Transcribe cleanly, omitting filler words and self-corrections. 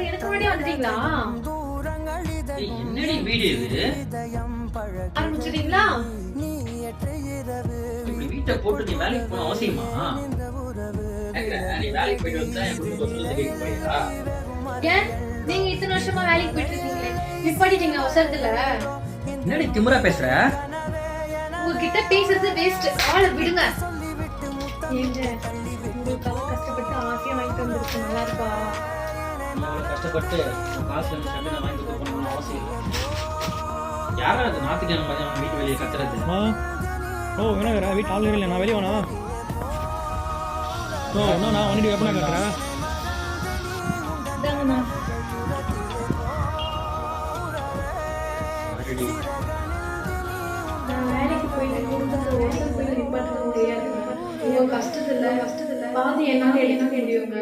எனக்கு முன்னாடியே வந்துட்டீங்களா? என்னடி வீடு இது? ஆரம்பிச்சிட்டீங்களா? இப்படி வீட்டை போட்டு நீ வேலைக்கு போன அவசியமா? நீ வேலைக்கு போயிட்டு வந்தா என் குடும்பத்தை சொல்லிட்டு போறியா? ஏன் நீங்க இத்தனை வருஷமா வேலைக்கு போயிட்டு இருக்கீங்களே நிப்பாட்டிட்டீங்க அவசரத்துல? என்னடி திமிரா பேசுற? உங்ககிட்ட பேசுறது வேஸ்ட். ஆளை விடுங்க. ஏங்க உங்களுக்காக கஷ்டப்பட்டு ஆசையா வாங்கிட்டு வந்திருக்கு, நல்லா இருக்கா? கஷ்டப்பட்டு காசு நான் வாங்கி கொடுக்கணும்னு அவசியம் இல்லை. யாரா அது ஞாயிற்றுக்கிழமை மதியம் வீட்டு வெளியே கத்துறது? ஓ என்ன வீட்டு ஆள் இல்லை, நான் வெளியே வேணா. ஓ என்ன நான் வண்டி எப்படின்னா கட்டுறேன். நான் வேலைக்கு போயிட்டு குடும்பத்தை ஓசல் போய் நிப்பாட்ட முடியாது. கஷ்டத்துல பாதி என்னால எழுத முடியுங்க.